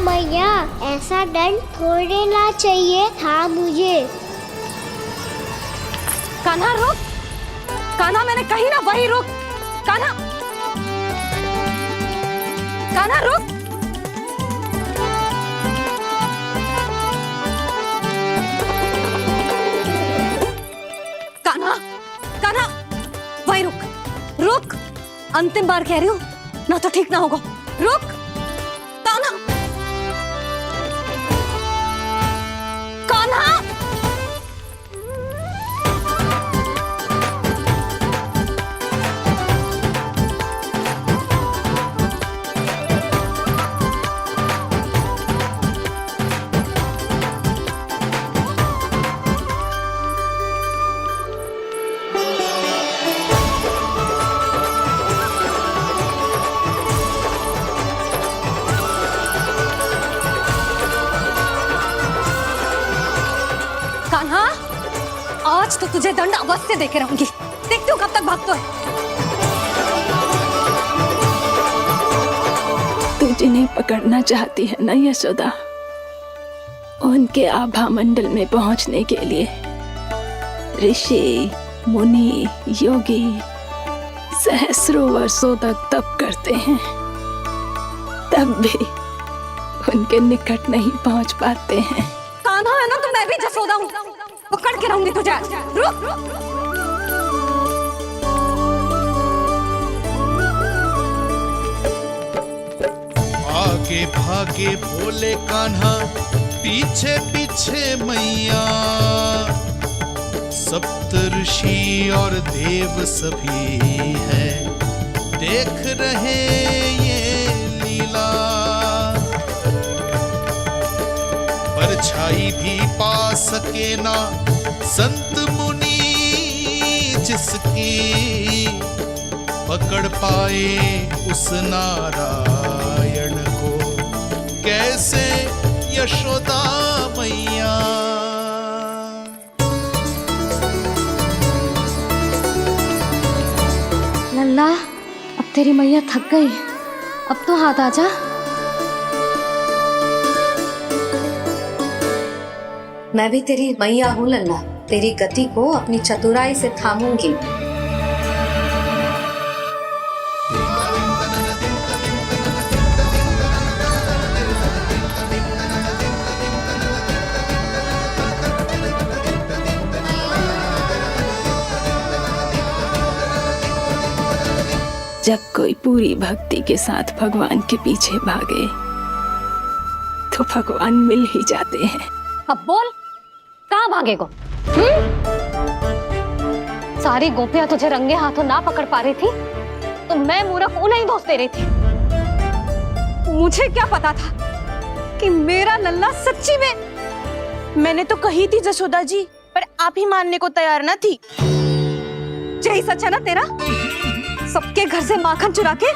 मैया, ऐसा दंड थोड़े ना चाहिए था मुझे। कान्हा रुक, कान्हा मैंने कही ना वही रुक। कान्हा, कान्हा रुक। कान्हा, कान्हा वही रुक, रुक। अंतिम बार कह रही हूँ, ना तो ठीक ना होगा। रुक कान्हा, कान्हा। कान्हा, आज तो तुझे दंड अवश्य देके रहूंगी। देखती हूँ कब तक भागता है। तू जिन्हें पकड़ना चाहती है ना यशोदा, उनके आभा मंडल में पहुंचने के लिए ऋषि, मुनि, योगी सहस्रों वर्षों तक तप करते हैं, तब भी उनके निकट नहीं पहुंच पाते हैं। कान्हा है ना, तो मैं भी जसोदा हूँ, पकड़ के रहूंगी तुझे। रुक। आगे भागे भोले कान्हा, पीछे पीछे मैया। सप्तऋषि और देव सभी हैं, देख रहे ये लीला। परछाई भी पा सके ना संत मुनि जिसकी, पकड़ पाए उस नारायण को कैसे यशोदा मैया। लल्ला, अब तेरी मैया थक गई, अब तो हाथ आजा। मैं भी तेरी मैया हूँ लल्ला, तेरी गति को अपनी चतुराई से थामूंगी। जब कोई पूरी भक्ति के साथ भगवान के पीछे भागे तो भगवान मिल ही जाते हैं। अब बोल, कहाँ भागेगा? सारी गोपियां तुझे रंगे हाथों ना पकड़ पा रही थी, तो मैं मूर्ख उन्हें दोष दे रही थी। मुझे क्या पता था कि मेरा लल्ला सच्ची में। मैंने तो कही थी जसोदा जी, पर आप ही मानने को तैयार न थी। यही सच है ना तेरा? सबके घर से माखन चुरा के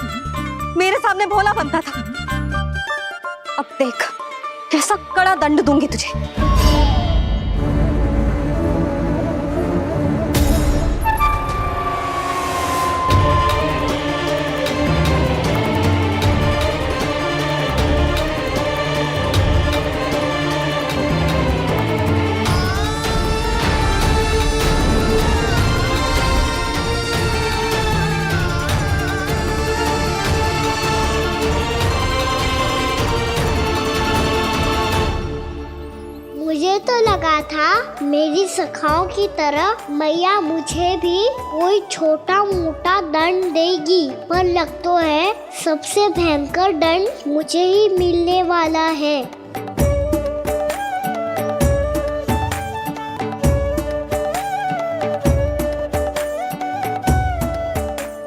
मेरे सामने भोला बनता था। अब देख कैसा कड़ा दंड दूंगी तुझे। मुझे तो लगा था मेरी सखाओं की तरह मैया मुझे भी कोई छोटा मोटा दंड देगी, पर लग तो है सबसे भयंकर दंड मुझे ही मिलने वाला है।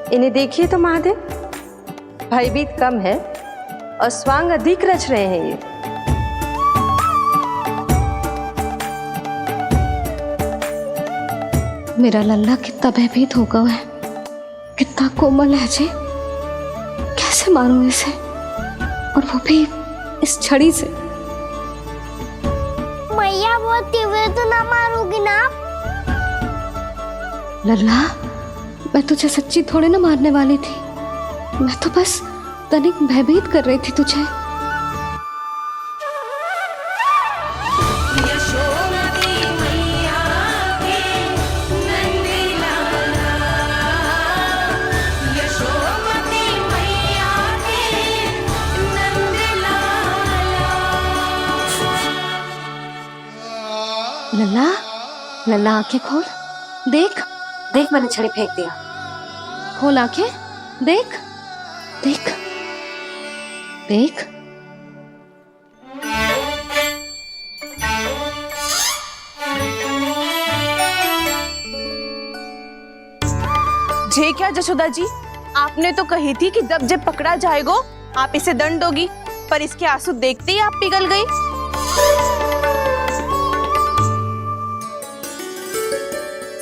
इन्हें देखिए तो महादेव, भयभीत कम है और स्वांग अधिक रच रहे हैं ये। मेरा लल्ला कितना भयभीत होगा है, कितना कोमल है जी। कैसे मारूं इसे, और वो भी इस छड़ी से। मैया बहुत तीव्र तो ना मारोगी ना? लल्ला, मैं तुझे सच्ची थोड़े ना मारने वाली थी, मैं तो बस तनिक भयभीत कर रही थी तुझे। लल्ला आंखें खोल, देख देख मैंने छड़ी फेंक दिया। खोल आंखें, देख देख देख। जे क्या जशोदा जी, आपने तो कही थी कि जब जब पकड़ा जाएगा आप इसे दंड दोगी, पर इसके आंसू देखते ही आप पिघल गई।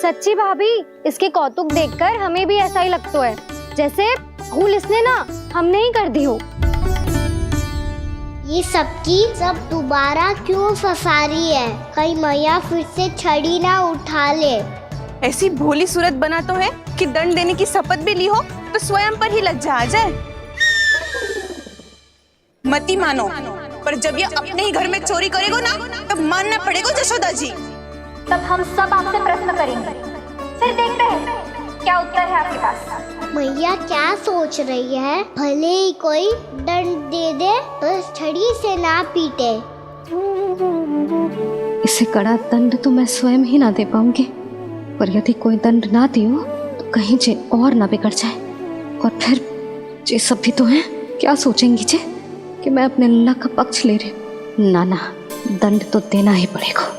सच्ची भाभी, इसके कौतुक देखकर हमें भी ऐसा ही लगता है जैसे भूल इसने ना हमने ही कर दी हो। ये सबकी सब दोबारा क्यों फंसा रही है? कहीं मैया फिर से छड़ी ना उठा ले। ऐसी भोली सूरत बना तो है कि दंड देने की शपथ भी ली हो तो स्वयं पर ही लग जा जाए। मती मानो, पर जब ये अपने ही घर में चोरी करेगो ना तब मानना पड़ेगा जशोदा जी। तब हम सब आपसे प्रश्न करेंगे, फिर देखते हैं क्या उत्तर है आपके पास। मैया क्या सोच रही है? भले ही कोई दंड दे दे, बस छड़ी से ना पीटे। इसे कड़ा दंड तो मैं स्वयं ही ना दे पाऊंगी, पर यदि कोई दंड ना दियो तो कहीं जे और ना बिगड़ जाए, और फिर जे सब भी तो हैं, क्या सोचेंगी जे कि मैं अपने लल्ला का पक्ष ले रही हूँ। ना ना, दंड तो देना ही पड़ेगा।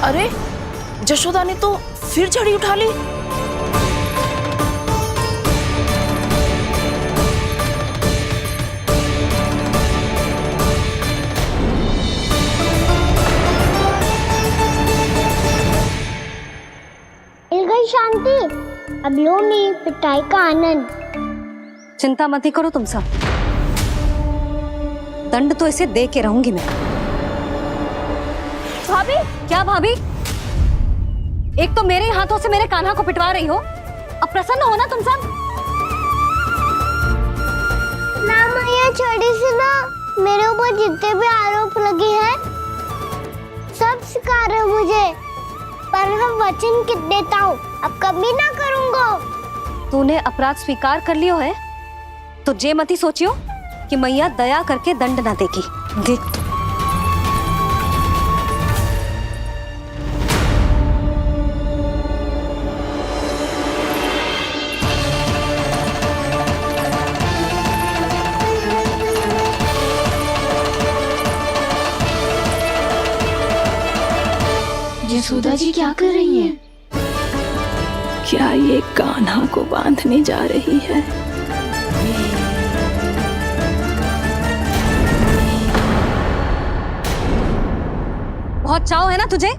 अरे जशोदा ने तो फिर छड़ी उठा ली। मिल गई शांति, अब लो मेरी पिटाई का आनंद। चिंता मत ही करो तुम सब, दंड तो इसे दे के रहूंगी मैं। भाभी, क्या भाभी? एक तो मेरे हाथों से मेरे कान्हा को पिटवा रही हो, अब प्रसन्न हो ना तुम सब? ना मैया, छड़ी से ना मेरे ऊपर जितने भी आरोप लगे हैं सब स्वीकार है मुझे, पर हम वचन देता हूँ अब कभी ना करूँगा। तूने अपराध स्वीकार कर लियो है तो जे मती सोचियो कि मैया दया करके दंड ना देगी। देख तू। यशोदा जी क्या कर रही हैं? क्या ये कान्हा को बांधने जा रही है? बहुत चाव है ना तुझे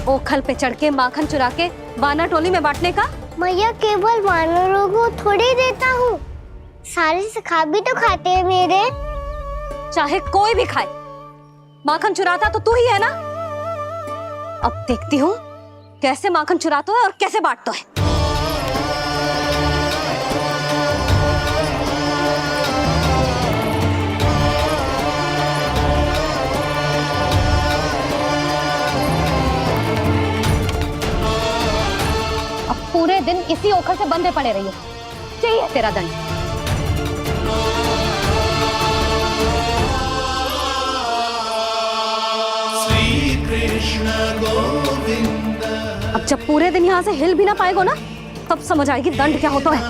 ओखल पे चढ़ के माखन चुरा के वानर टोली में बांटने का? मैया, केवल वानरों को थोड़ी देता हूँ, सारे सखा भी तो खाते हैं मेरे। चाहे कोई भी खाए, माखन चुराता तो तू ही है ना। अब देखती हूँ कैसे माखन चुराता है और कैसे बांटता है। अब पूरे दिन इसी ओखल से बंधे पड़े रहिए, चाहिए तेरा दंड। अब जब पूरे दिन यहाँ से हिल भी ना पाएगो ना, तब समझ आएगी दंड क्या होता है।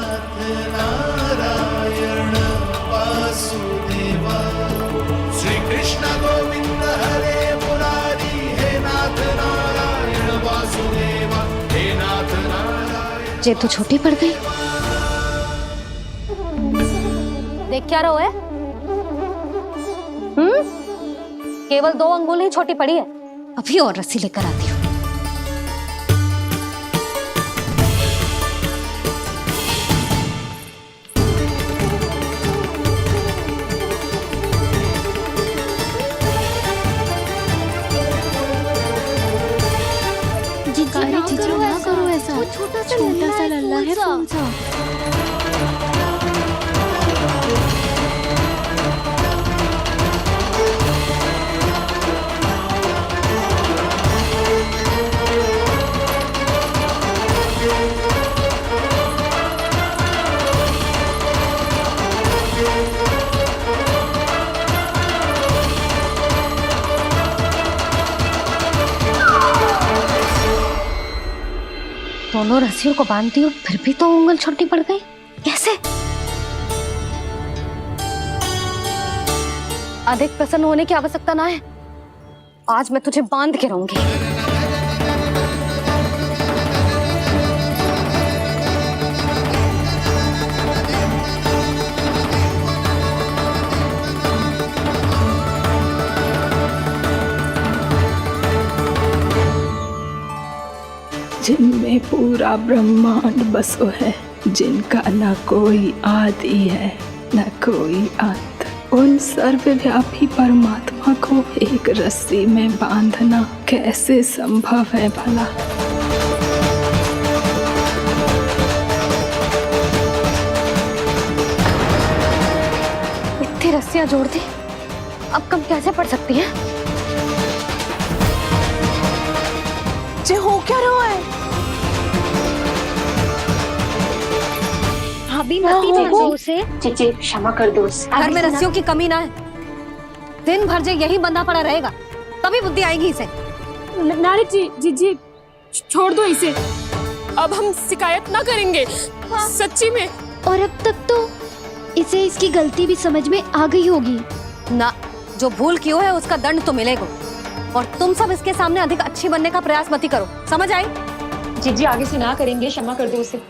श्री कृष्ण गोविंद हरे मुरारी, हे नाथ नारायण वासुदेवा, हे नाथ नारायण। जेब तो छोटी पड़ गई। देख क्या रहो है? केवल 2 अंगुल ही छोटी पड़ी है, अभी और रस्सी लेकर आती हूँ। जीजू ना करो ऐसा, छोटा सा लल्ला है, कौन सा? दोनों रस्सियों को बांधती हूँ फिर भी तो उंगल छोटी पड़ गई, कैसे? अधिक प्रसन्न होने की आवश्यकता ना है, आज मैं तुझे बांध के रहूंगी। जिनमें पूरा ब्रह्मांड बसो है, जिनका न कोई आदि है न कोई अंत, उन सर्वव्यापी परमात्मा को एक रस्सी में बांधना कैसे संभव है भला? इतनी रस्सियां जोड़ दी, अब कम कैसे पड़ सकती है? जे हो क्या रहा है? भाभी मती बांधो उसे। जीजी क्षमा कर दो उसे। घर में रस्सियों की कमी ना है, दिन भर जो यही बंधा पड़ा रहेगा तभी बुद्धि आएगी इसे। नारी जी जीजी छोड़ दो इसे, अब हम शिकायत ना करेंगे। सच्ची में। और अब तक तो इसे इसकी गलती भी समझ में आ गई होगी ना। जो भूल की है उसका दंड तो मिलेगा, और तुम सब इसके सामने अधिक अच्छी बनने का प्रयास मत करो, समझ आई? जीजी आगे से ना करेंगे, क्षमा कर दो उसे।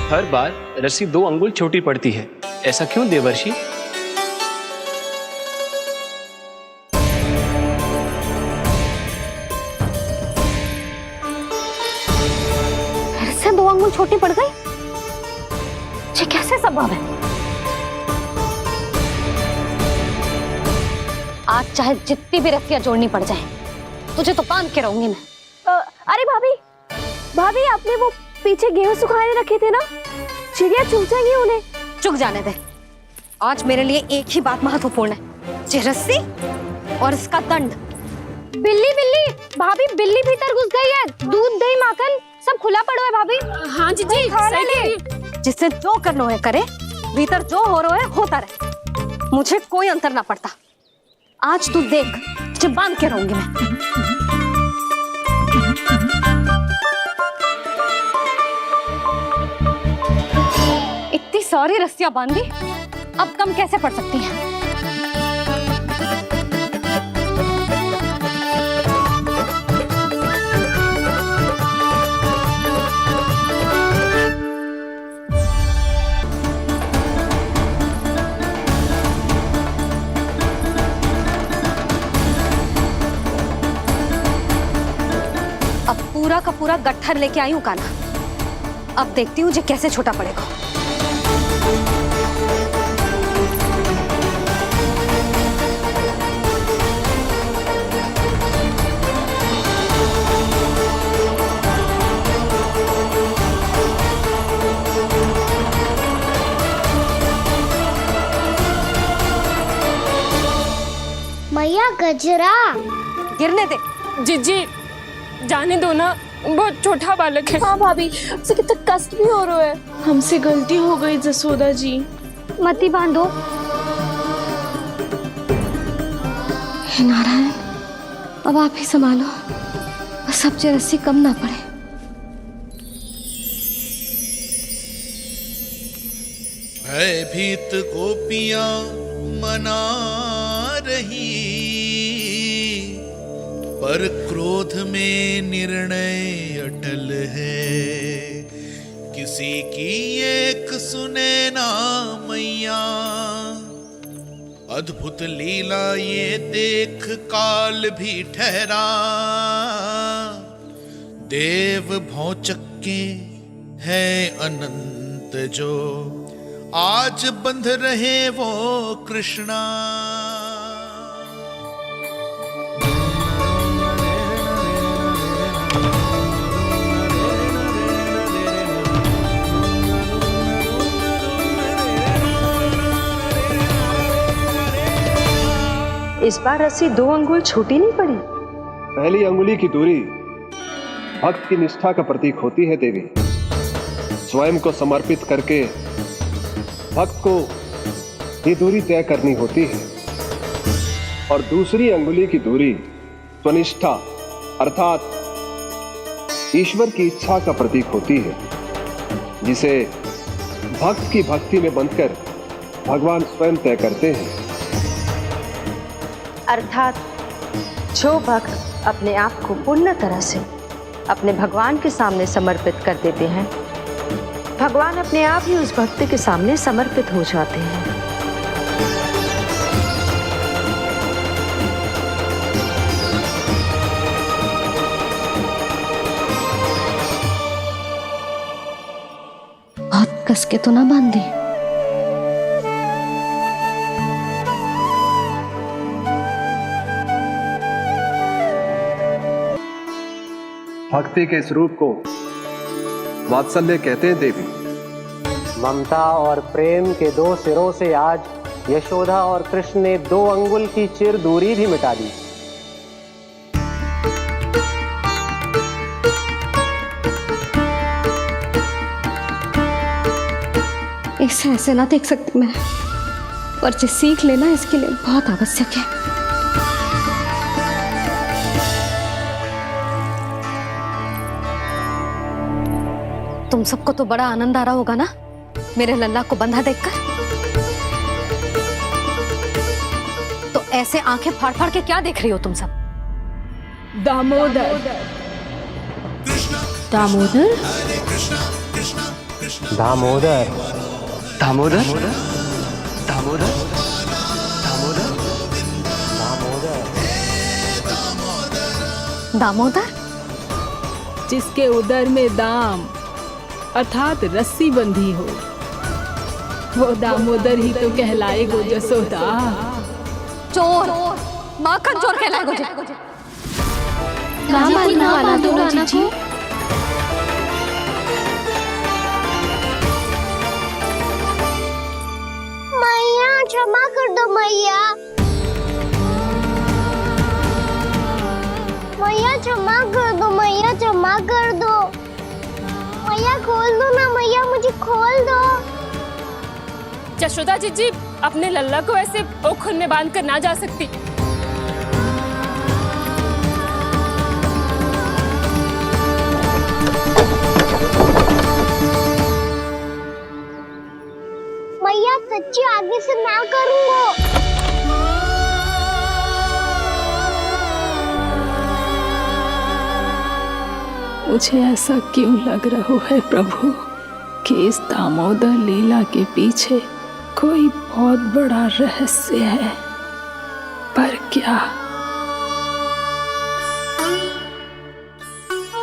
हर बार रस्सी 2 अंगुल छोटी पड़ती है, ऐसा क्यों देवर्षि? फिर से 2 अंगुल छोटी पड़ गई, ये कैसे संभव है? आज चाहे जितनी भी रस्सियां जोड़नी पड़ जाए, तुझे तो बांध के रहूंगी मैं। अरे भाभी भाभी आपने वो पीछे गेहूं सुखाने रखे थे ना, चिड़िया चुग जाएंगी उन्हें। चुक जाने दे, आज मेरे लिए एक ही बात महत्वपूर्ण है, ये रस्सी और इसका दंड। बिल्ली बिल्ली भाभी, बिल्ली भीतर घुस गई है, दूध दही माखन सब खुला पड़ा है भाभी। हाँ जीजी सही कह रही है। जिससे जो करना है करे, भीतर जो हो रहा है होता रहे, मुझे कोई अंतर ना पड़ता। आज तू देख, तुझे बांध के रहूंगी मैं। इतनी सारी रस्सियां बांधी, अब कम कैसे पड़ सकती हैं? अब पूरा का पूरा गट्ठर लेके आई हूं कान्हा, अब देखती हूँ ये कैसे छोटा पड़ेगा। मैया गजरा गिरने दे। जीजी जाने दो ना, बहुत छोटा बालक है। हाँ भाभी, उसे कितना कष्ट भी हो रहा है। हमसे गलती हो गई जसोदा जी। मती बांधो। हे नारायण, अब आप ही संभालो, बस अब ये रस्सी कम ना पड़े। भयभीत गोपियां मना रही, पर क्रोध में निर्णय अटल है। किसी की एक सुने ना मैया, अद्भुत लीला ये देख काल भी ठहरा। देव भौचक्के है अनंत जो, आज बंध रहे वो कृष्णा। इस बार रस्सी 2 अंगुल छोटी नहीं पड़ी। पहली अंगुली की दूरी भक्त की निष्ठा का प्रतीक होती है देवी। स्वयं को समर्पित करके भक्त को ये दूरी तय करनी होती है, और दूसरी अंगुली की दूरी स्वनिष्ठा अर्थात ईश्वर की इच्छा का प्रतीक होती है, जिसे भक्त की भक्ति में बंधकर भगवान स्वयं तय करते हैं। अर्थात जो भक्त अपने आप को पूर्ण तरह से अपने भगवान के सामने समर्पित कर देते हैं, भगवान अपने आप ही उस भक्त के सामने समर्पित हो जाते हैं। बहुत कस के तो ना बांधी। भक्ति के इस रूप को वात्सल्य कहते हैं देवी। ममता और प्रेम के दो सिरों से आज यशोदा और कृष्ण ने 2 अंगुल की चिर दूरी भी मिटा दी। इसे ऐसे ना देख सकती मैं, पर जो सीख लेना इसके लिए बहुत आवश्यक है। तुम सबको तो बड़ा आनंद आ रहा होगा ना मेरे लल्ला को बंधा देखकर। तो ऐसे आंखें फाड़ फाड़ के क्या देख रही हो तुम सब? दामोदर। दामोदर। दामोदर। दामोदर दामोदर दामोदर दामोदर, जिसके उदर में दाम अर्थात रस्सी बंधी हो, वो दामोदर ही तो कहलाएगो जसोदा। चोर, माखन चोर कहलाएगो जे। ना मानना वाला दोनों जीजी। मैया क्षमा कर दो मैया। मैया क्षमा कर दो, मैया क्षमा कर दो। मैया खोल दो ना मैया, मुझे खोल दो। जशोदा जीजी अपने लल्ला को ऐसे ओखल में बांध कर ना जा सकती। मैया सच्ची आगे से ना करूंगा। मुझे ऐसा क्यों लग रहा है प्रभु कि इस दामोदर लीला के पीछे कोई बहुत बड़ा रहस्य है, पर क्या?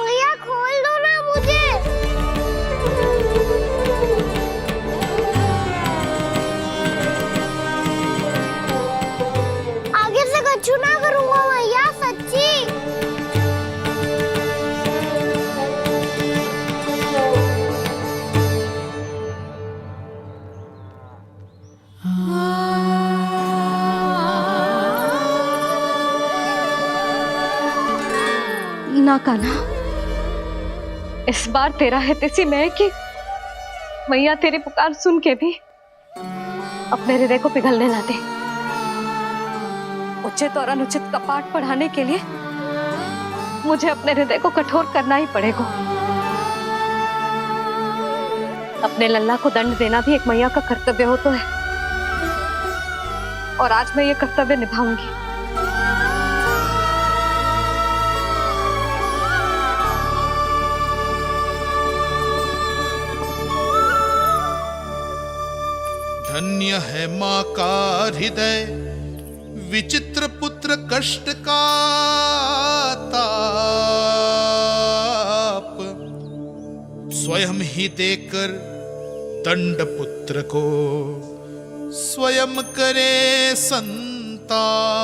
मैया खोल दो ना मुझे। आगे से कछु ना करूंगा मैया, सच्ची। ना कान्हा, इस बार तेरा है तेसी मैं कि मैया तेरी पुकार सुन के भी अपने हृदय को पिघलने ना दे। उचित और अनुचित का पाठ पढ़ाने के लिए मुझे अपने हृदय को कठोर करना ही पड़ेगा। अपने लल्ला को दंड देना भी एक मैया का कर्तव्य हो तो है, और आज मैं ये कर्तव्य निभाऊंगी। धन्य है माँ का हृदय, विचित्र पुत्र कष्ट का ताप, स्वयं ही देकर दंड पुत्र को स्वयं करे संताप।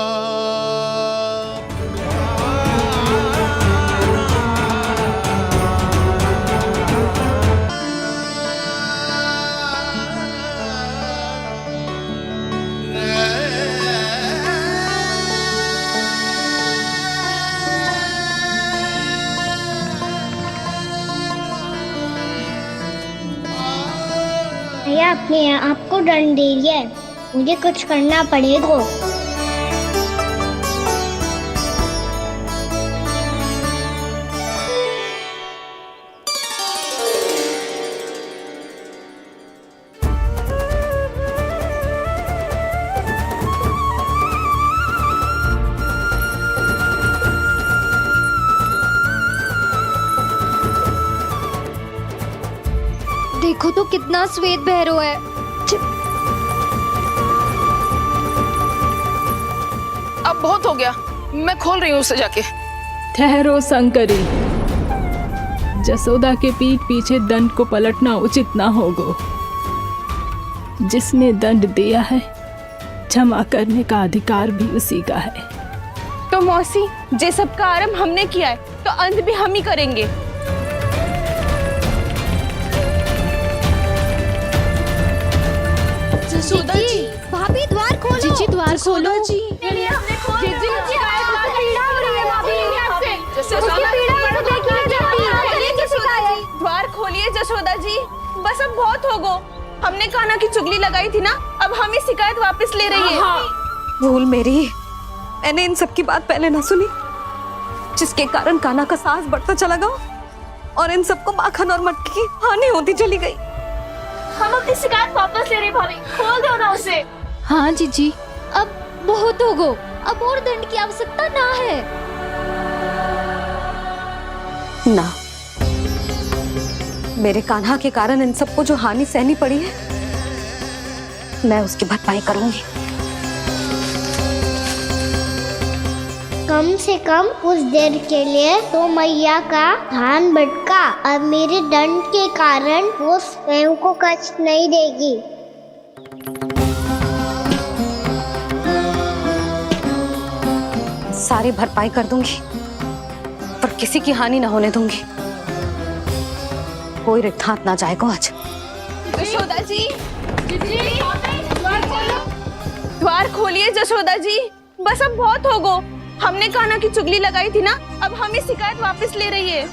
भैया अपने आप को दंड दे रही है, मुझे कुछ करना पड़ेगा। कितना श्वेत भैरव है। अब बहुत हो गया, मैं खोल रही हूँ उसे जाके। ठहरो शंकरी, जसोदा के पीठ पीछे दंड को पलटना उचित ना होगा। जिसने दंड दिया है क्षमा करने का अधिकार भी उसी का है। तो मौसी, जे सब का आरंभ हमने किया है तो अंत भी हम ही करेंगे। जसोदा जी, भाभी द्वार खोलो। जीजी द्वार खोलो जी। द्वार खोलिए जसोदा जी, बस अब बहुत हो गो। हमने कान्हा की चुगली लगाई थी ना, अब हम ही शिकायत वापस ले रही है। भूल मेरी, मैंने इन सब की बात पहले ना सुनी, जिसके कारण कान्हा का साहस बढ़ता चला गया और इन सबको माखन और मटकी की हानि होती चली गई। हम अपनी शिकायत वापस ले रहे भाभी, खोल दो ना उसे। हाँ जीजी, अब बहुत हो गो, अब और दंड की आवश्यकता ना है। ना, मेरे कान्हा के कारण इन सबको जो हानि सहनी पड़ी है, मैं उसकी भरपाई करूंगी। कम से कम कुछ देर के लिए तो मैया का ध्यान भटका और मेरे दंड के कारण वो स्वयं को कष्ट नहीं देगी। सारी भरपाई कर दूंगी, पर किसी की हानि ना होने दूंगी। कोई रिक्त हाथ ना जाएगा आज। जसोदा जी, द्वार खोलिए जसोदा जी, बस अब बहुत हो गो। हमने कान्हा की चुगली लगाई थी ना, अब हम ही शिकायत वापस ले रही है।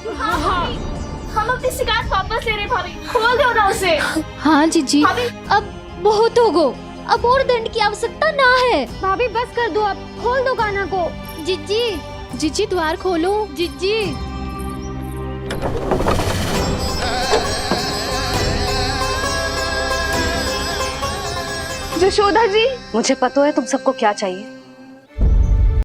हम अपनी शिकायत वापस ले रहे भाभी, खोल दो ना उसे। हाँ जीजी, अब बहुत हो गो, अब और दंड की आवश्यकता ना है। भाभी बस कर दो, अब खोल दो कान्हा को। जीजी, जीजी द्वार खोलो। जीजी, जसोदा जी, मुझे पता है तुम सबको क्या चाहिए।